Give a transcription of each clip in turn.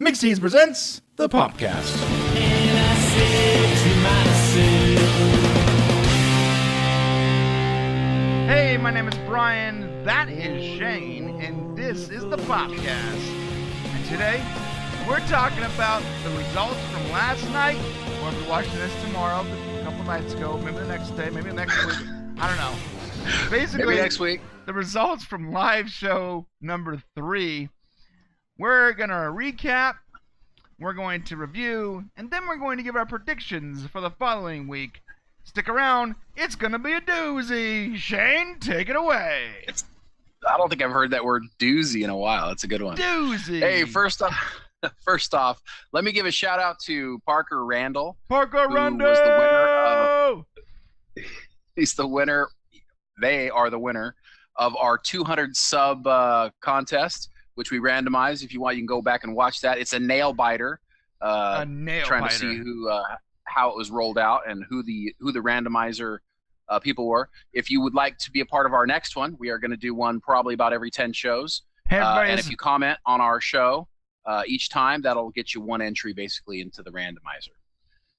Mixties presents the popcast. Hey, my name is Brian, that is Shane, and this is the popcast. And today, we're talking about the results from last night, or if you're watching this tomorrow, a couple nights ago, maybe the next day, maybe next week, I don't know. Basically, maybe next week. The results from live show number 3. We're going to recap, we're going to review, and then we're going to give our predictions for the following week. Stick around, it's going to be a doozy. Shane, take it away. I don't think I've heard that word doozy in a while. That's a good one. Doozy. Hey, first off, let me give a shout out to Parker Randall. Parker Randall! Was the winner he's the winner. They are the winner of our 200 sub contest, which we randomized. If you want, you can go back and watch that. It's a nail biter. Trying to see who how it was rolled out and who the randomizer people were. If you would like to be a part of our next one, we are going to do one probably about every 10 shows. And if you comment on our show each time, that'll get you one entry basically into the randomizer.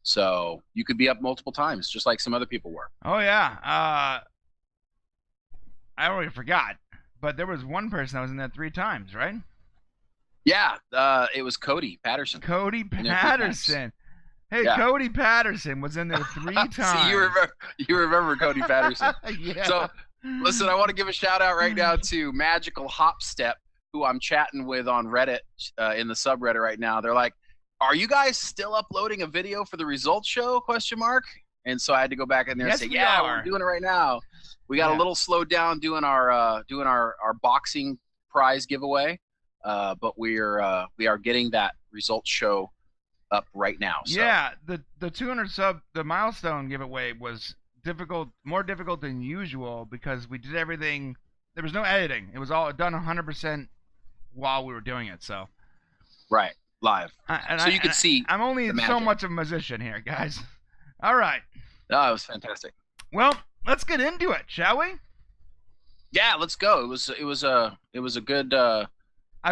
So you could be up multiple times, just like some other people were. Oh, yeah. I already forgot, but there was one person that was in there 3 times, right? Yeah, it was Cody Patterson. Cody Patterson. Hey, yeah. Cody Patterson was in there 3 times. See, you remember Cody Patterson. Yeah. So, listen, I want to give a shout out right now to Magical Hopstep, who I'm chatting with on Reddit in the subreddit right now. They're like, "Are you guys still uploading a video for the results show?" ? And so I had to go back in there and say, "Yeah, we're doing it right now." We got a little slowed down doing our boxing prize giveaway, but we are getting that results show up right now. So. Yeah, the 200 sub, the milestone giveaway was more difficult than usual because we did everything. There was no editing. It was all done 100% while we were doing it. So. Right, live. You could see. I'm only so much of a musician here, guys. All right. Oh, it was fantastic. Well, let's get into it, shall we? Yeah, let's go. It was a good. I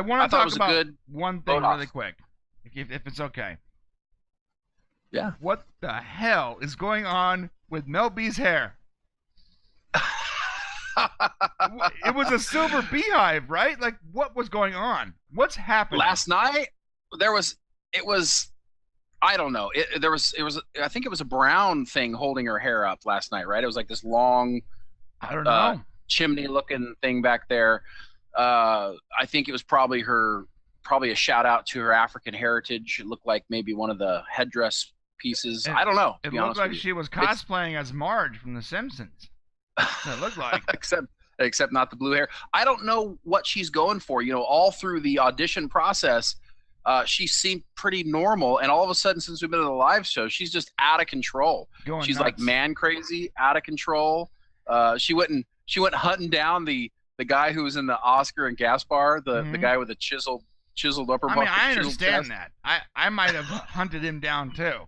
want to talk about one thing really quick, if it's okay. Yeah. What the hell is going on with Mel B's hair? It was a silver beehive, right? Like, what was going on? What's happening? Last night, it was. I don't know. I think it was a brown thing holding her hair up last night, right? It was like this long, I don't know, chimney-looking thing back there. I think it was probably a shout out to her African heritage. It looked like maybe one of the headdress pieces. I don't know. It looked like she was cosplaying as Marge from The Simpsons. It looked like. except not the blue hair. I don't know what she's going for. You know, all through the audition process, she seemed pretty normal, and all of a sudden, since we've been at the live show, she's just out of control. She's nuts. Like man crazy, out of control. She went hunting down the guy who was in the Oscar and Gaspar, the guy with the chiseled upper. I mean, I understand that. I might have hunted him down too.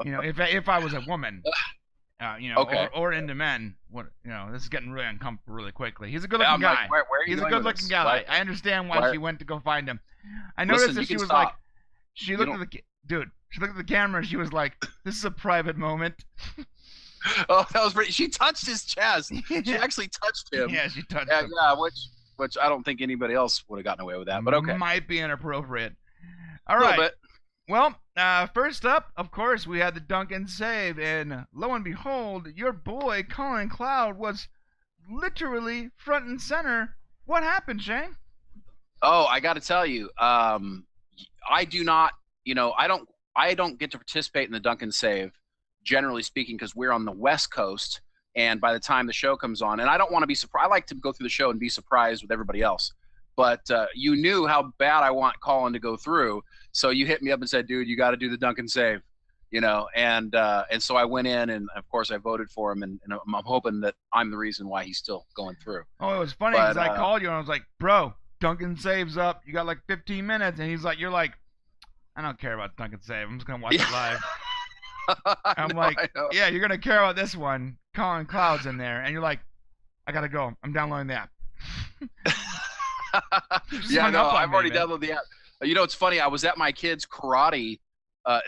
You know, if I was a woman, you know, okay. or into men, this is getting really uncomfortable really quickly. He's a good-looking guy. Where He's a good-looking guy. I understand why she went to go find him. I noticed that she was like, she looked at the camera and she was like, "This is a private moment." Oh, that was pretty. She touched his chest. She actually touched him. Yeah, she touched him. Yeah, which I don't think anybody else would have gotten away with that. But okay, might be inappropriate. All right. Well, first up, of course, we had the dunk and save, and lo and behold, your boy Colin Cloud was literally front and center. What happened, Shane? Oh, I got to tell you, I do not, I don't get to participate in the dunk and save, generally speaking, because we're on the West Coast, and by the time the show comes on, and I don't want to be surprised. I like to go through the show and be surprised with everybody else. But you knew how bad I want Colin to go through, so you hit me up and said, "Dude, you got to do the dunk and save," and so I went in, and of course I voted for him, and I'm hoping that I'm the reason why he's still going through. Oh, it was funny because I called you and I was like, "Bro, dunk and save's up. You got like 15 minutes," and you're like, "I don't care about dunk and save. I'm just gonna watch it live." I'm like, "Yeah, you're gonna care about this one. Colin Cloud's in there," and you're like, "I gotta go. I'm downloading the app." Yeah, hung no, up on I've me, already man. downloaded the app. You know, it's funny. I was at my kid's karate.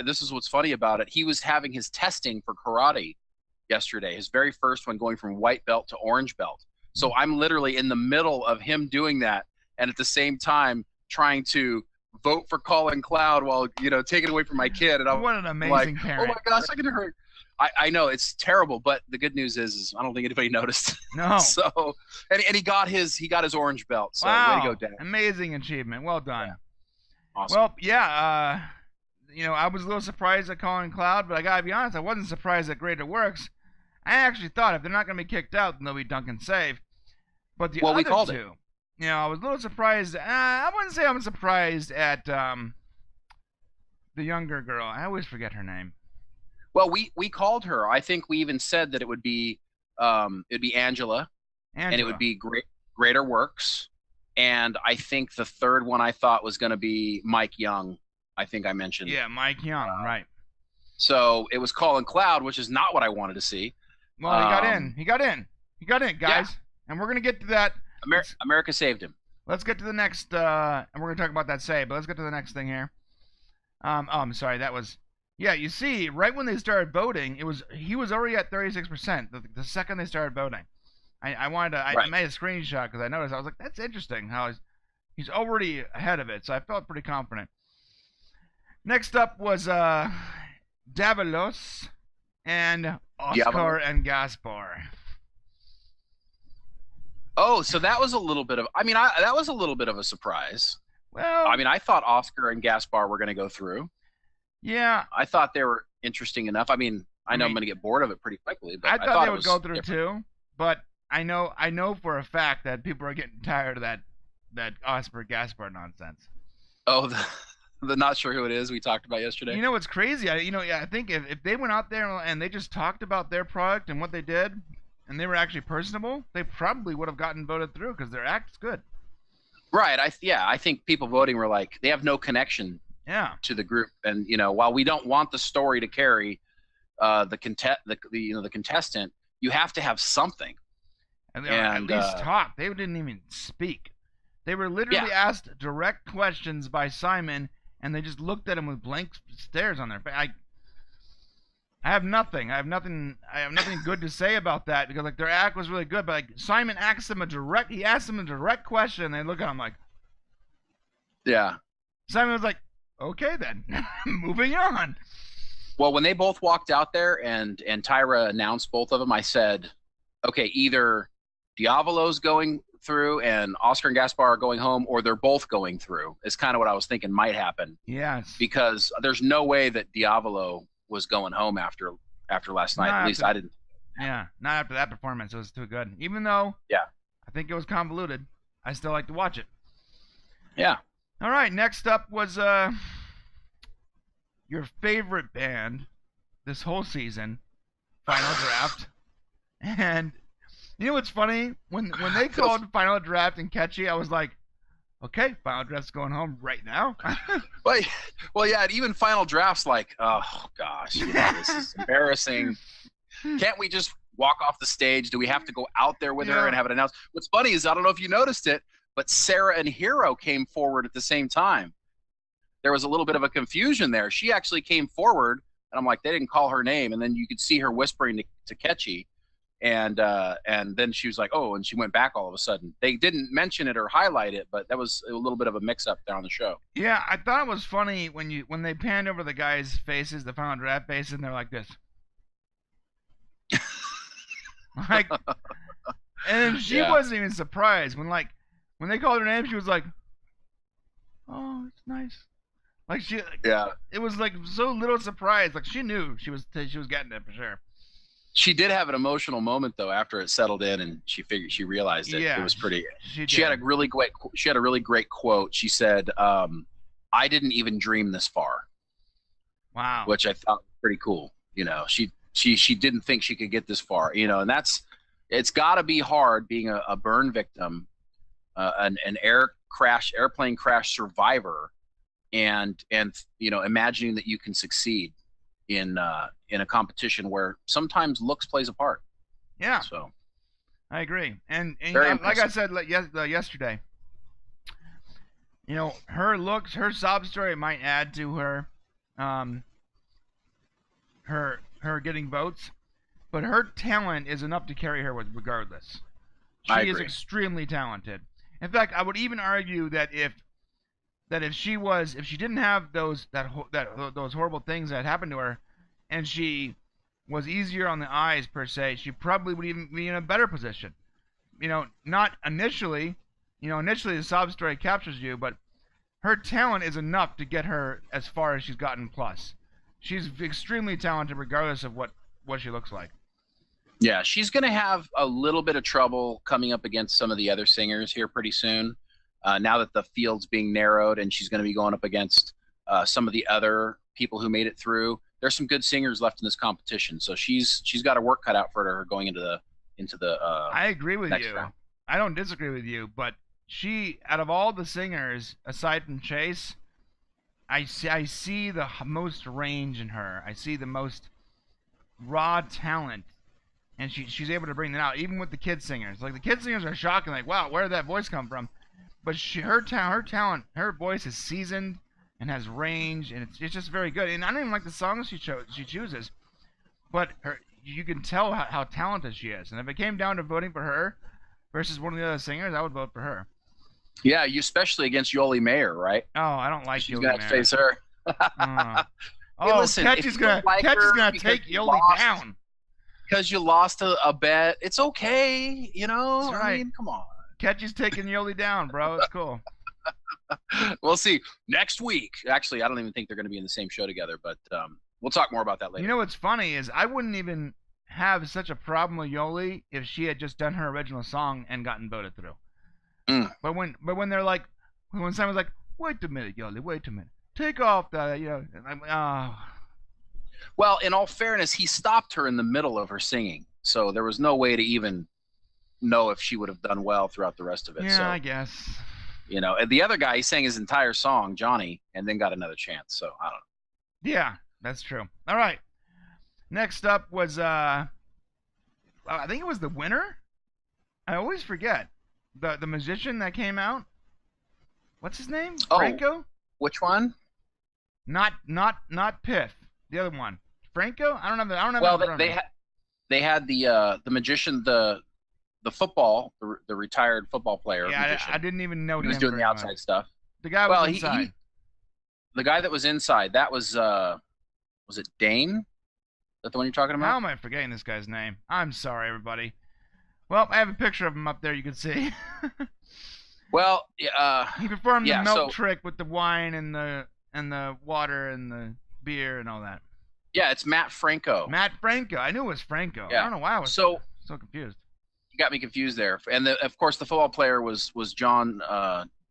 This is what's funny about it. He was having his testing for karate yesterday, his very first one, going from white belt to orange belt. So I'm literally in the middle of him doing that, and at the same time trying to vote for Colin Cloud while taking away from my kid. And I'm What an like, amazing oh parent. my gosh, I can hurt. I know it's terrible, but the good news is I don't think anybody noticed. No. So, and he got his orange belt. So Wow. way to go, Dad. Amazing achievement. Well done. Yeah. Awesome. Well, yeah, I was a little surprised at Colin Cloud, but I gotta be honest, I wasn't surprised at Greater Works. I actually thought if they're not gonna be kicked out, then they'll be Duncan safe. But the we other called two, I was a little surprised. I wouldn't say I'm surprised at the younger girl. I always forget her name. Well, we called her. I think we even said that it would be Angela, and it would be Greater Works, and I think the third one I thought was going to be Mike Young. I think I mentioned. Yeah, Mike Young, right. So it was Colin Cloud, which is not what I wanted to see. Well, he got in. He got in, guys. Yeah. And we're going to get to that. America saved him. Let's get to the next, and we're going to talk about that save, but let's get to the next thing here. I'm sorry, that was... Yeah, you see, right when they started voting, he was already at 36% the second they started voting. I wanted to... I made a screenshot because I noticed. I was like, that's interesting how he's already ahead of it, so I felt pretty confident. Next up was Davalos and Oscar and Gaspar. Oh, so that was a little bit of... that was a little bit of a surprise. Well... I thought Oscar and Gaspar were going to go through. Yeah. I thought they were interesting enough. I know I'm going to get bored of it pretty quickly. But I thought they would go through different. too, but I know for a fact that people are getting tired of that Oscar Gaspar nonsense. Oh, the not sure who it is we talked about yesterday. You know what's crazy? I think if they went out there and they just talked about their product and what they did, and they were actually personable, they probably would have gotten voted through because their act's good. Right. I think people voting were like, they have no connection to the group, and while we don't want the story to carry the contestant, you have to have something. And at least talk. They didn't even speak. They were literally asked direct questions by Simon, and they just looked at him with blank stares on their face. I have nothing. I have nothing good to say about that because their act was really good. But Simon asked them a direct question, and they look at him like, yeah. Simon was like, okay then, moving on. Well, when they both walked out there and Tyra announced both of them, I said, okay, either Diavolo's going through and Oscar and Gaspar are going home, or they're both going through. Is kind of what I was thinking might happen. Yes. Because there's no way that Diavolo was going home after last night. At least I didn't. Yeah, not after that performance. It was too good. Even though I think it was convoluted, I still like to watch it. Yeah. All right, next up was your favorite band this whole season, Final Draft. And you know what's funny? When they called Final Draft and Catchy, I was like, okay, Final Draft's going home right now. well, yeah, and even Final Draft's like, oh gosh, this is embarrassing. Can't we just walk off the stage? Do we have to go out there with her and have it announced? What's funny is, I don't know if you noticed it, but Sarah and Hero came forward at the same time. There was a little bit of a confusion there. She actually came forward, and I'm like, they didn't call her name, and then you could see her whispering to Ketchy, and then she was like, oh, and she went back all of a sudden. They didn't mention it or highlight it, but that was a little bit of a mix-up there on the show. Yeah, I thought it was funny when they panned over the guys' faces, the Final Draft faces, and they're like this. And she wasn't even surprised when they called her name. She was like, "Oh, it's nice." It was so little surprise. She knew she was getting it for sure. She did have an emotional moment though after it settled in, and she realized it. It was pretty. She had a really great quote. She said, "I didn't even dream this far." Wow. Which I thought was pretty cool. She didn't think she could get this far. And it's got to be hard being a burn victim, an airplane crash survivor, and imagining that you can succeed in a competition where sometimes looks plays a part. Yeah. So I agree. And very like I said yesterday, You know, her looks, her sob story might add to her, um, her getting votes, but her talent is enough to carry her with regardless. I She is agree. extremely talented. In fact, I would even argue that if she didn't have those horrible things that happened to her, and she was easier on the eyes per se, she probably would even be in a better position. You know, not initially. You know, initially the sob story captures you, but her talent is enough to get her as far as she's gotten. Plus, she's extremely talented, regardless of what she looks like. Yeah, she's going to have a little bit of trouble coming up against some of the other singers here pretty soon. Now that the field's being narrowed, and she's going to be going up against some of the other people who made it through. There's some good singers left in this competition, so she's got her work cut out for her going into the. I agree with next you. round. I don't disagree with you, but she, out of all the singers aside from Chase, I see the most range in her. I see the most raw talent, and she's able to bring that out, even with the kid singers. Like the kid singers are shocking. Like, wow, where did that voice come from? But her talent, her voice is seasoned and has range, and it's just very good. And I don't even like the songs she chooses, but you can tell how talented she is. And if it came down to voting for her versus one of the other singers, I would vote for her. Yeah, you especially against Yoli Mayer, right? Oh, I don't like She's Yoli got to Mayer. face her. Hey, Listen, Catchy's gonna take Yoli down because you lost a bet. It's okay, you know. That's right. I mean, come on. Catchy's taking Yoli down, bro. It's cool. We'll see next week. Actually, I don't even think they're going to be in the same show together, but we'll talk more about that later. You know what's funny is I wouldn't even have such a problem with Yoli if she had just done her original song and gotten voted through. But when they're like, when someone's like, wait a minute, Yoli, wait a minute, take off that, you know, oh. Well, in all fairness, he stopped her in the middle of her singing, so there was no way to even know if she would have done well throughout the rest of it. Yeah, so, I guess. You know, and the other guy, he sang his entire song, Johnny, and then got another chance. So I don't know. Yeah, that's true. All right. Next up was I think it was the winner. I always forget the musician that came out. What's his name? Oh, Franco? Which one? Not Piff. The other one. Franco? I don't have. Well, they had the magician, the football, the retired football player. Yeah, I didn't even know he was doing the outside stuff. The guy was inside. The guy that was inside, that was it Dane? Is that the one you're talking about? How am I forgetting this guy's name? I'm sorry, everybody. Well, I have a picture of him up there. You can see. Well, he performed the milk so, trick with the wine and the water and the beer and all that. Yeah, it's Matt Franco. Matt Franco. I knew it was Franco. Yeah. I don't know why I was so confused. You got me confused there. And of course, the football player was John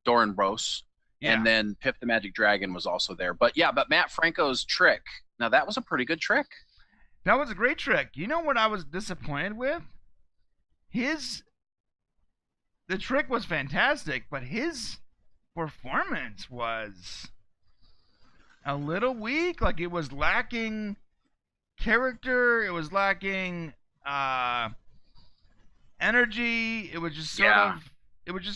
Dorenbos. Yeah. And then Pip the Magic Dragon was also there. But Matt Franco's trick. Now, that was a pretty good trick. That was a great trick. You know what I was disappointed with? The trick was fantastic, but his performance was a little weak. Like, it was lacking character. It was lacking energy. It was just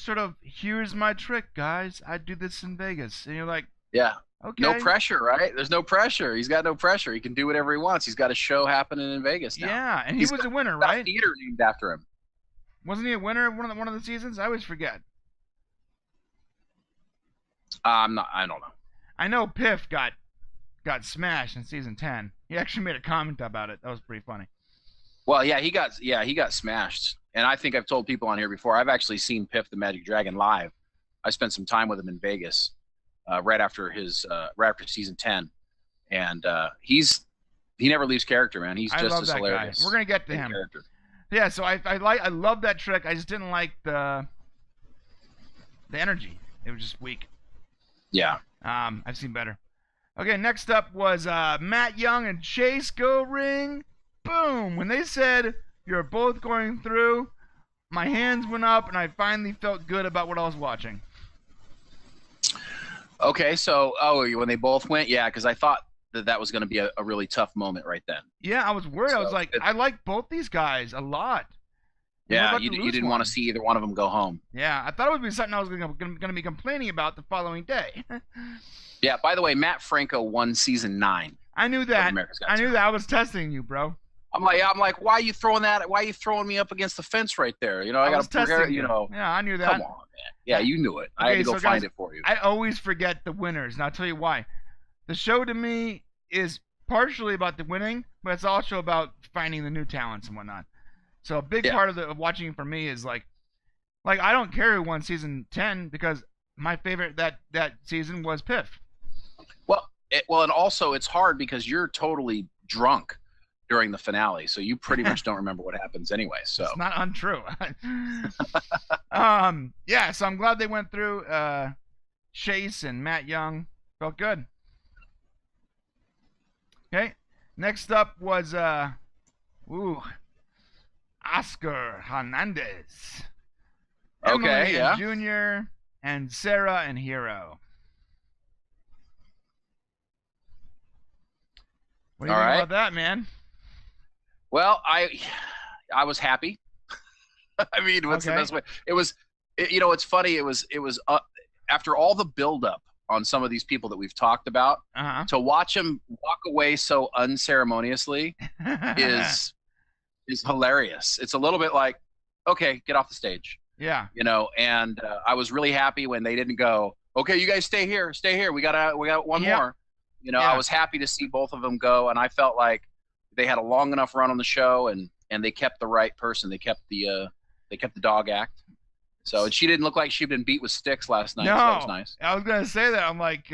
sort of, here's my trick, guys. I do this in Vegas. And you're like, yeah. Okay. No pressure, right? There's no pressure. He's got no pressure. He can do whatever he wants. He's got a show happening in Vegas now. Yeah, and he was a winner, right? Got theater named after him. Wasn't he a winner one of the seasons? I always forget. I don't know. I know Piff got smashed in season 10. He actually made a comment about it. That was pretty funny. Well, yeah, he got smashed. And I think I've told people on here before, I've actually seen Piff the Magic Dragon live. I spent some time with him in Vegas right after season 10. And he never leaves character, man. He's just as hilarious. Guy. We're gonna get to him. Character. Yeah, so I love that trick. I just didn't like the energy. It was just weak. Yeah. I've seen better. Okay, next up was Matt Young and Chase Go Ring. Boom! When they said you're both going through, my hands went up and I finally felt good about what I was watching. Okay, so when they both went, yeah, because I thought that was going to be a really tough moment right then. Yeah, I was worried. I was like, I like both these guys a lot. Yeah, you didn't want to see either one of them go home. Yeah, I thought it would be something I was going to be complaining about the following day. Yeah, by the way, Matt Franco won season 9. I knew that. I was testing you, bro. I'm like, why are you throwing that? Why are you throwing me up against the fence right there? You know, I got to prepare. You know. Yeah, I knew that. Come on, man. Yeah, you knew it. I had to go find it for you. I always forget the winners, and I'll tell you why. The show to me is partially about the winning, but it's also about finding the new talents and whatnot. So a big part of watching for me is like I don't care who won season 10 because my favorite that season was Piff. Well, and also it's hard because you're totally drunk during the finale, so you pretty much don't remember what happens anyway. So it's not untrue. Yeah, so I'm glad they went through. Chase and Matt Young felt good. Okay, next up was Oscar Hernandez. Okay, Emily and Junior and Sarah and Hero. What do you think about that, man? Well, I was happy. I mean, what's the best way? It's funny. It was after all the buildup on some of these people that we've talked about, to watch them walk away so unceremoniously is hilarious. It's a little bit like, okay, get off the stage. Yeah. And I was really happy when they didn't go, okay, you guys stay here. We got one more. I was happy to see both of them go, and I felt like they had a long enough run on the show, and they kept the right person. They kept the dog act. So, and she didn't look like she'd been beat with sticks last night. No, so that was nice. I was gonna say that. I'm like,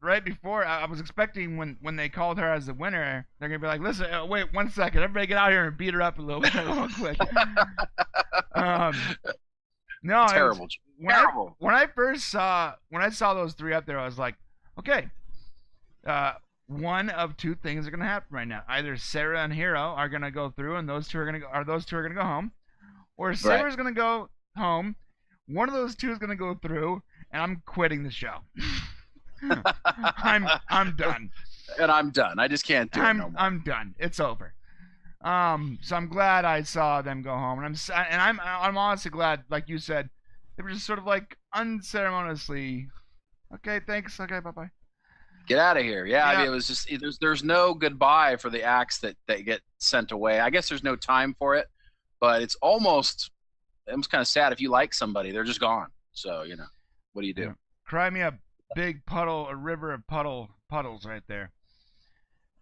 right before I was expecting when they called her as the winner, they're gonna be like, listen, wait 1 second, everybody get out here and beat her up a little bit, real quick. No, terrible. When I saw those three up there, I was like, okay, one of two things are gonna happen right now. Either Sarah and Hero are gonna go through, and those two are gonna go home, or Sarah's gonna go home. One of those two is gonna go through, and I'm quitting the show. I'm done. And I'm done. I just can't do it no more. I'm done. It's over. So I'm glad I saw them go home, and I'm honestly glad, like you said, they were just sort of like unceremoniously, okay, thanks, okay, bye. Get out of here. Yeah, I mean, it was just there's no goodbye for the acts that get sent away. I guess there's no time for it, but it's almost kind of sad. If you like somebody, they're just gone. So what do you do? Yeah. Cry me a big puddle, a river of puddles right there.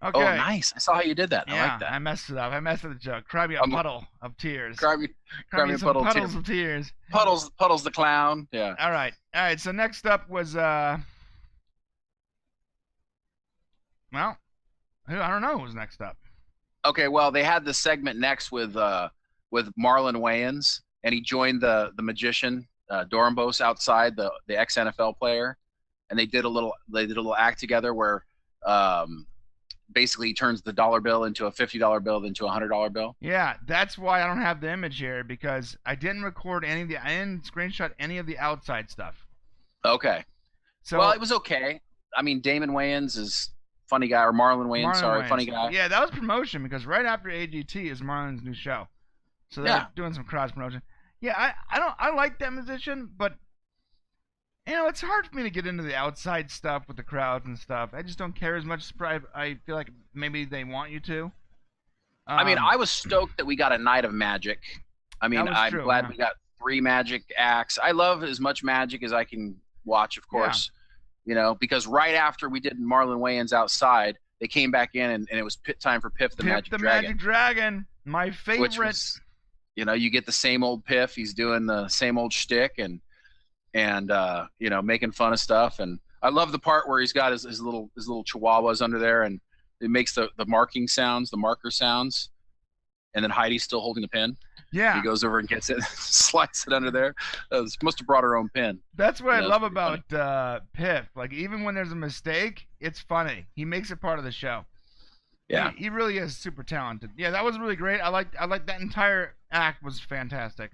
Okay. Oh, nice. I saw how you did that. Yeah, I like that. I messed it up. I messed with the joke. Cry me a puddle of tears. Cry me a puddle of tears. Puddles the clown. Yeah. All right. So next up was well, I don't know who was next up. Okay, well, they had the segment next with Marlon Wayans, and he joined the magician Dorambos outside, the ex NFL player, and they did a little act together where basically he turns the dollar bill into a $50 bill into a $100 bill. Yeah, that's why I don't have the image here, because I didn't screenshot any of the outside stuff. Okay. So well, it was okay. I mean, Damon Wayans is funny guy, or Marlon Wayans, funny guy. Yeah, that was promotion, because right after AGT is Marlon's new show, so they're doing some cross promotion. Yeah, I like that musician, but it's hard for me to get into the outside stuff with the crowds and stuff. I just don't care as much. I feel like maybe they want you to. I mean, I was stoked that we got a night of magic. I mean, I'm glad we got 3 magic acts. I love as much magic as I can watch, of course. Yeah. Because right after we did Marlon Wayans outside, they came back in, and it was time for Piff the Magic Dragon. Magic Dragon, my favorite. Which was, you get the same old Piff. He's doing the same old shtick and making fun of stuff. And I love the part where he's got his little chihuahuas under there, and it makes the marker sounds. And then Heidi's still holding the pin. Yeah. He goes over and gets it, slides it under there. Must have brought her own pin. That's what I love about Piff. Like, even when there's a mistake, it's funny. He makes it part of the show. Yeah. He really is super talented. Yeah, that was really great. I like that entire act was fantastic.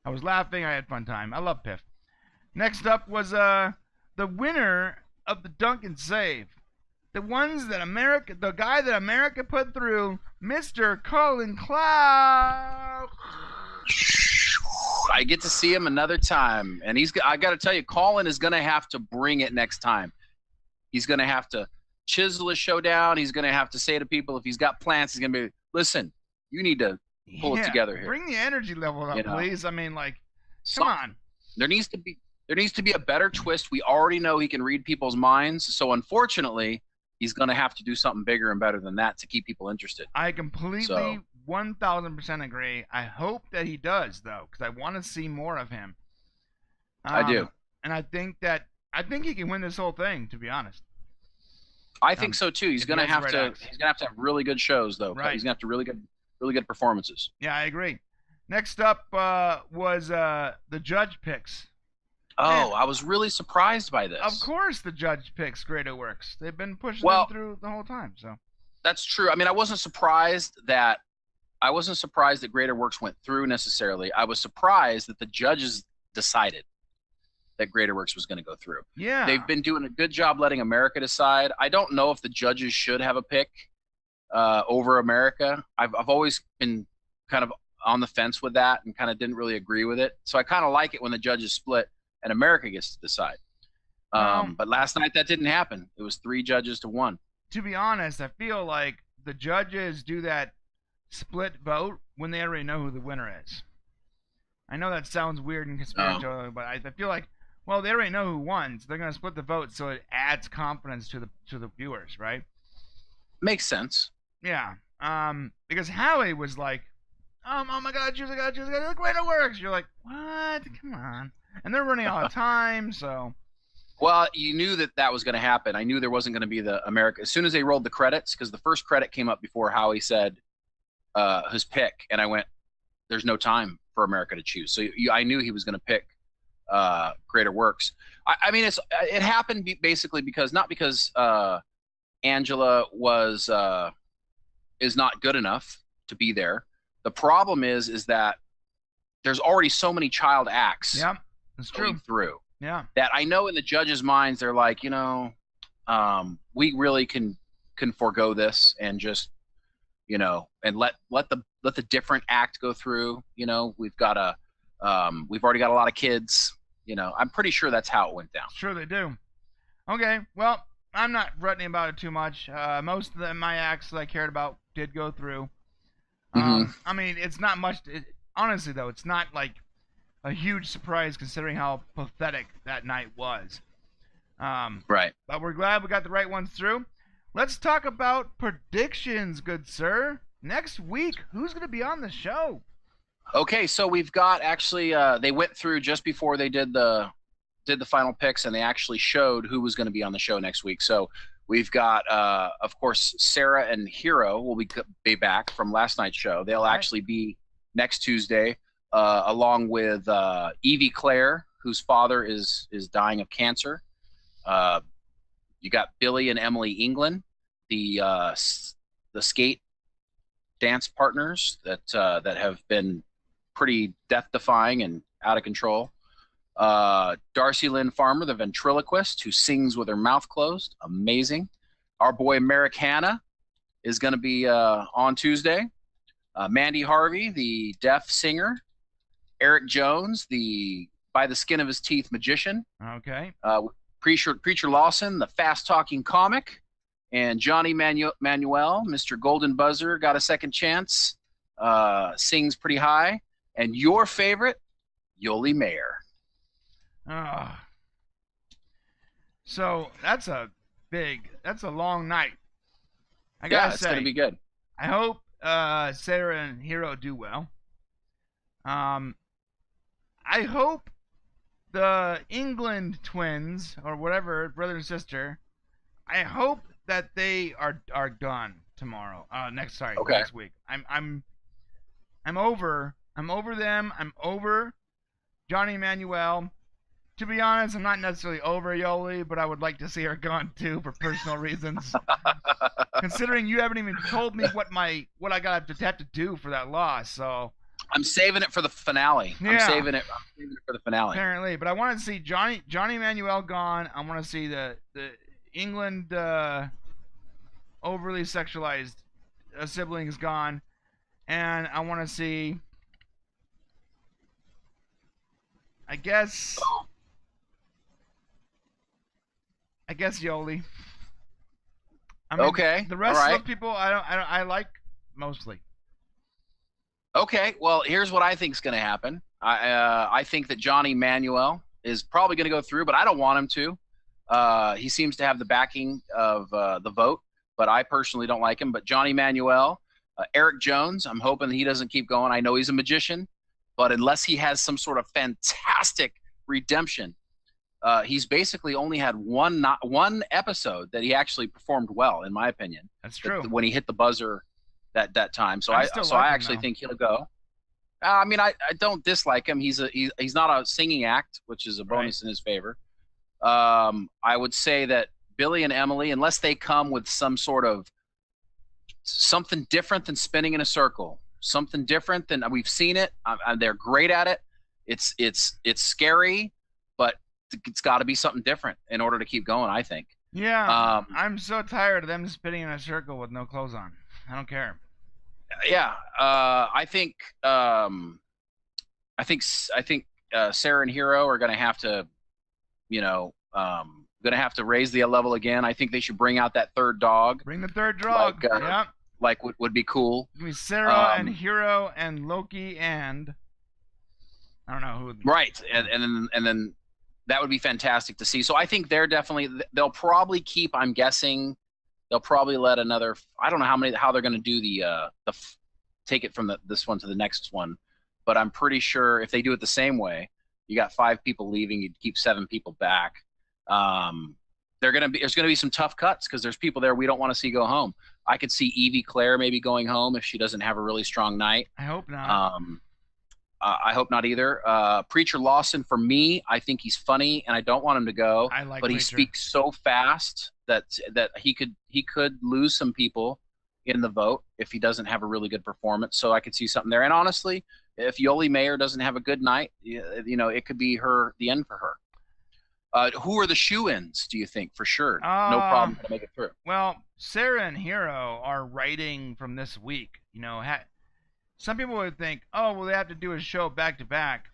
I was laughing. I had fun time. I love Piff. Next up was the winner of the Dunk and Save. The guy that America put through, Mr. Colin Cloud. I get to see him another time, and I got to tell you, Colin is going to have to bring it next time. He's going to have to chisel his show down. He's going to have to say to people, if he's got plans, he's going to be, listen, you need to pull it together here. Bring the energy level up, please. I mean, like, come on. There needs to be a better twist. We already know he can read people's minds, so unfortunately, he's going to have to do something bigger and better than that to keep people interested. I completely 1,000% agree. I hope that he does, though, because I want to see more of him. I do. And I think he can win this whole thing, to be honest. I think so too. He's going to have to have really good shows, though. Right. He's going to have to really good performances. Yeah, I agree. Next up was the judge picks. Oh, Man, I was really surprised by this. Of course the judge picks Greater Works. They've been pushing them through the whole time. So that's true. I mean, I wasn't surprised that Greater Works went through necessarily. I was surprised that the judges decided that Greater Works was going to go through. Yeah. They've been doing a good job letting America decide. I don't know if the judges should have a pick over America. I've always been kind of on the fence with that and kind of didn't really agree with it. So I kind of like it when the judges split and America gets to decide. But last night that didn't happen. It was 3 judges to 1. To be honest, I feel like the judges do that split vote when they already know who the winner is. I know that sounds weird and conspiratorial, but I feel like, well, they already know who won, so they're going to split the vote so it adds confidence to the viewers, right? Makes sense. Yeah. Because Howie was like, oh my God, choose a God, the Greater Works. You're like, what? Come on. And they're running out of time, so. Well, you knew that was going to happen. I knew there wasn't going to be the America. As soon as they rolled the credits, because the first credit came up before Howie said his pick, and I went, there's no time for America to choose. So I knew he was going to pick Greater Works. I mean, it happened basically because Angela is not good enough to be there. The problem is that there's already so many child acts. Yeah, that's going true. Through. Yeah. That I know in the judges' minds, they're like, we really can forego this and just, and let the different act go through. We've got we've already got a lot of kids. I'm pretty sure that's how it went down. Sure they do. Okay, well, I'm not fretting about it too much. Most of my acts that I cared about did go through. I mean, it's not much. Honestly, though, it's not like a huge surprise considering how pathetic that night was. Right. But we're glad we got the right ones through. Let's talk about predictions, good sir. Next week, who's going to be on the show? Okay, so we've got actually they went through just before they did the final picks, and they actually showed who was going to be on the show next week. So we've got, of course, Sarah and Hero will be back from last night's show. They'll actually be next Tuesday, along with Evie Claire, whose father is dying of cancer. You got Billy and Emily England, the skate dance partners that have been pretty death-defying and out of control. Darcy Lynn Farmer, the ventriloquist who sings with her mouth closed. Amazing. Our boy Merrick Hanna is going to be on Tuesday. Mandy Harvey, the deaf singer. Eric Jones, the by the skin of his teeth magician. Okay. Preacher Lawson, the fast-talking comic. And Johnny Manuel, Mr. Golden Buzzer, got a second chance. Sings pretty high. And your favorite, Yoli Mayer. So that's a long night. I gotta say, it's gonna be good. I hope Sarah and Hero do well. I hope the England twins or whatever, brother and sister, I hope that they are done tomorrow. Next week. I'm over them. I'm over Johnny Manuel. To be honest, I'm not necessarily over Yoli, but I would like to see her gone too for personal reasons. Considering you haven't even told me what I got to have to do for that loss, so I'm saving it for the finale. Yeah. I'm saving it for the finale. Apparently, but I want to see Johnny Manuel gone. I want to see the England overly sexualized siblings gone, and I want to see I guess Yoli. I mean, Okay. the rest all of right. those people I like mostly. Okay. Well, here's what I think is going to happen. I think that Johnny Manuel is probably going to go through, but I don't want him to. He seems to have the backing of the vote, but I personally don't like him. But Johnny Manuel, Eric Jones, I'm hoping that he doesn't keep going. I know he's a magician, but unless he has some sort of fantastic redemption, he's basically only had one episode that he actually performed well, in my opinion. That's true. When he hit the buzzer that time. So I actually think he'll go. I mean, I don't dislike him. He's not a singing act, which is a bonus in his favor. I would say that Billy and Emily, unless they come with some sort of something different than spinning in a circle, something different than we've seen it. They're great at it. It's scary, but it's got to be something different in order to keep going, I think. Yeah, I'm so tired of them spinning in a circle with no clothes on. I don't care. Yeah, I think Sarah and Hero are going to have to, going to have to raise the level again. I think they should bring out that third dog. Bring the third dog. Yeah. Like would be cool. Give me Sarah and Hero and Loki and I don't know who. Right, and then that would be fantastic to see. So I think they'll probably keep. I'm guessing they'll probably let another. I don't know how they're going to do the take it from this one to the next one, but I'm pretty sure if they do it the same way, you got 5 people leaving, you'd keep 7 people back. There's going to be some tough cuts because there's people there we don't want to see go home. I could see Evie Claire maybe going home if she doesn't have a really strong night. I hope not. I hope not either. Preacher Lawson, for me, I think he's funny and I don't want him to go. But he speaks so fast that he could lose some people in the vote if he doesn't have a really good performance. So I could see something there. And honestly, if Yoli Mayer doesn't have a good night, it could be the end for her. Who are the shoe-ins, do you think, for sure? No problem to make it through. Well, Sarah and Hero are writing from this week. Some people would think, oh, well, they have to do a show back-to-back.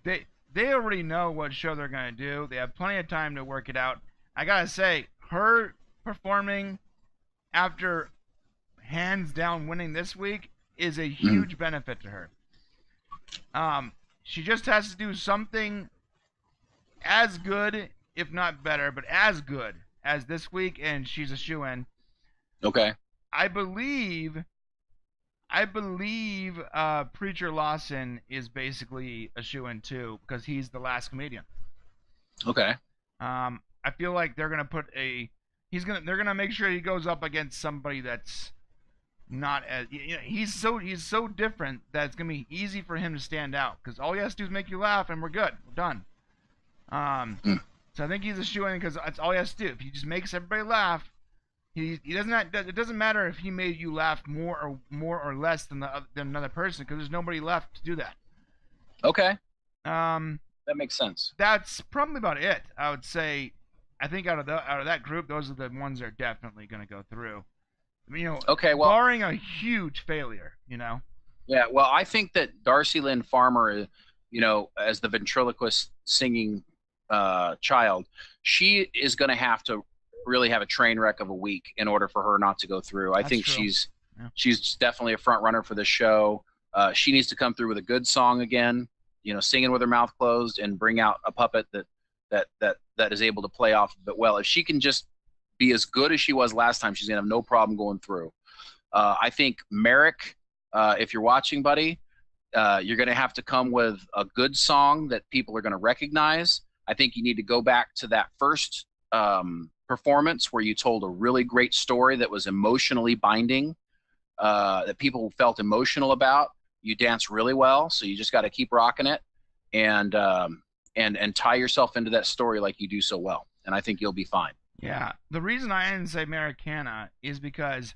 They already know what show they're going to do. They have plenty of time to work it out. I got to say, her performing after hands down winning this week is a huge benefit to her. She just has to do something as good, if not better, but as good as this week, and she's a shoo-in. Okay. I believe Preacher Lawson is basically a shoo-in too because he's the last comedian. Okay. I feel like they're gonna they're gonna make sure he goes up against somebody that's not as he's so different that it's gonna be easy for him to stand out because all he has to do is make you laugh and we're good. We're done. So I think he's a shoo-in because that's all he has to do. If he just makes everybody laugh, he doesn't. It doesn't matter if he made you laugh more or less than another person because there's nobody left to do that. Okay. That makes sense. That's probably about it. I would say. I think out of that group, those are the ones that are definitely going to go through. Okay. Well, barring a huge failure, Yeah. Well, I think that Darcy Lynn Farmer, as the ventriloquist singing child, she is going to have to really have a train wreck of a week in order for her not to go through. I think true. She's definitely a front runner for the show. She needs to come through with a good song again, singing with her mouth closed and bring out a puppet that is able to play off of it well. If she can just be as good as she was last time, she's gonna have no problem going through. I think Merrick, if you're watching, buddy, you're gonna have to come with a good song that people are gonna recognize. I think you need to go back to that first performance where you told a really great story that was emotionally binding, that people felt emotional about. You dance really well, so you just got to keep rocking it and tie yourself into that story like you do so well. And I think you'll be fine. Yeah. The reason I didn't say Americana is because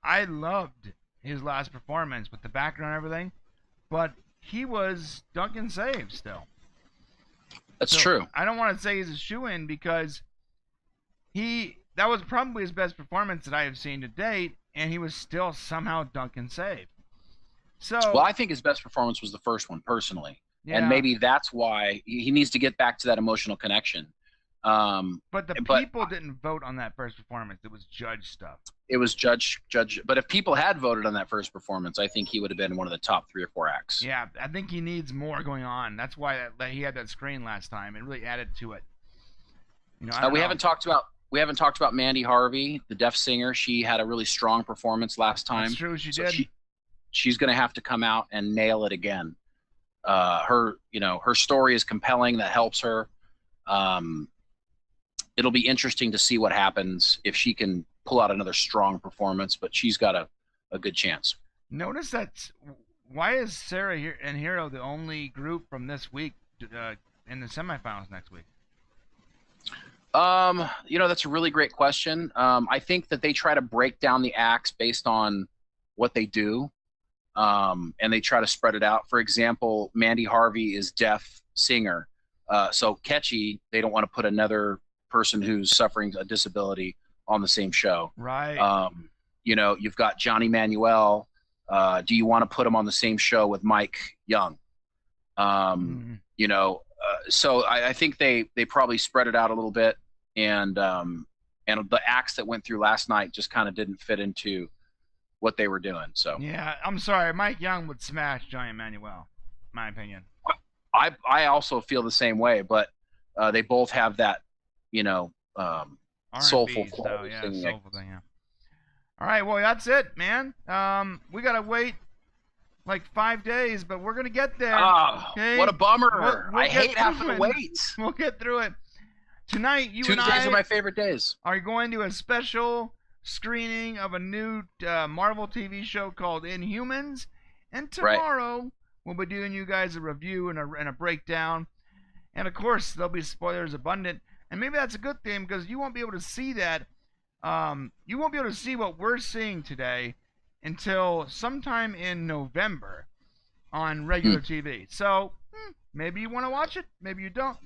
I loved his last performance with the background and everything, but he was dunk and save still. That's true. I don't want to say he's a shoo-in because that was probably his best performance that I have seen to date, and he was still somehow dunk and save. So, well, I think his best performance was the first one, personally. and maybe that's why he needs to get back to that emotional connection. But the people didn't vote on that first performance. It was judge stuff. It was judge. But if people had voted on that first performance, I think he would have been one of the top 3 or 4 acts. Yeah, I think he needs more going on. That's why he had that screen last time. It really added to it. You know, we haven't talked about Mandy Harvey, the deaf singer. She had a really strong performance last time. That's true. She did. She's going to have to come out and nail it again. Her story is compelling. That helps her. It'll be interesting to see what happens if she can pull out another strong performance, but she's got a good chance. Notice that. Why is Sarah and Hero the only group from this week in the semifinals next week? That's a really great question. I think that they try to break down the acts based on what they do, and they try to spread it out. For example, Mandy Harvey is deaf singer, so Ketchy, they don't want to put another person who's suffering a disability on the same show. Right. You've got Johnny Manuel. Do you want to put him on the same show with Mike Young? So I think they probably spread it out a little bit, and the acts that went through last night just kind of didn't fit into what they were doing. So yeah, I'm sorry, Mike Young would smash Johnny Manuel, my opinion. I also feel the same way, but they both have that, soulful quality. Yeah, soulful thing. Yeah. All right, well that's it, man. We gotta wait like 5 days, but we're gonna get there. Oh, okay? What a bummer! We'll I hate having to wait. We'll get through it. Tonight, Tuesdays are my favorite days. Are going to a special screening of a new Marvel TV show called Inhumans, and tomorrow we'll be doing you guys a review and a breakdown, and of course there'll be spoilers abundant, and maybe that's a good thing because you won't be able to see that. You won't be able to see what we're seeing today until sometime in November on regular TV. So maybe you want to watch it, maybe you don't.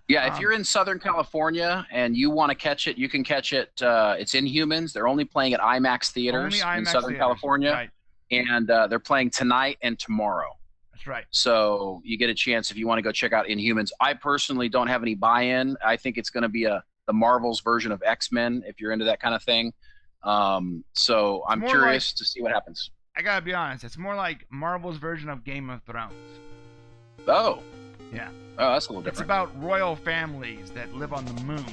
Yeah, if you're in Southern California and you want to catch it, you can catch it. It's Inhumans. They're only playing at IMAX theaters in Southern California. Right. And they're playing tonight and tomorrow. That's right. So you get a chance if you want to go check out Inhumans. I personally don't have any buy-in. I think it's going to be the Marvel's version of X-Men, if you're into that kind of thing. So I'm curious to see what happens. I got to be honest. It's more like Marvel's version of Game of Thrones. Oh. Yeah. Oh, that's a little different. It's about royal families that live on the moon,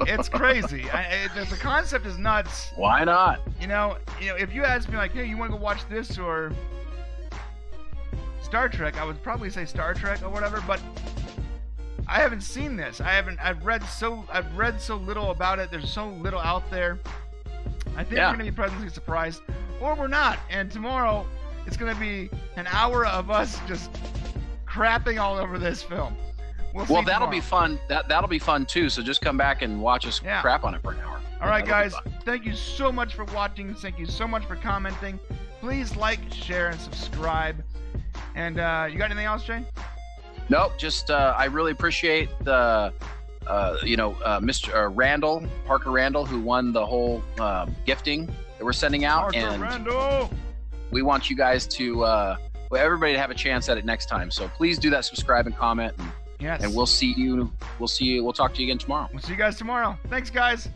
It's crazy. The concept is nuts. Why not? If you ask me like, hey, you want to go watch this or Star Trek, I would probably say Star Trek or whatever, but I haven't seen this. I've read so little about it. There's so little out there. I think we're going to be pleasantly surprised, or we're not. And tomorrow, it's going to be an hour of us just crapping all over this film. Well, that'll be fun. That'll be fun too. So just come back and watch us crap on it for an hour. All right, guys. Thank you so much for watching. Thank you so much for commenting. Please like, share, and subscribe. And you got anything else, Shane? Nope. Just I really appreciate the Mr. Parker Randall, who won the whole gifting that we're sending out. Parker Randall. We want you guys to everybody to have a chance at it next time. So please do that, subscribe and comment, and we'll see you. We'll talk to you again tomorrow. We'll see you guys tomorrow. Thanks, guys.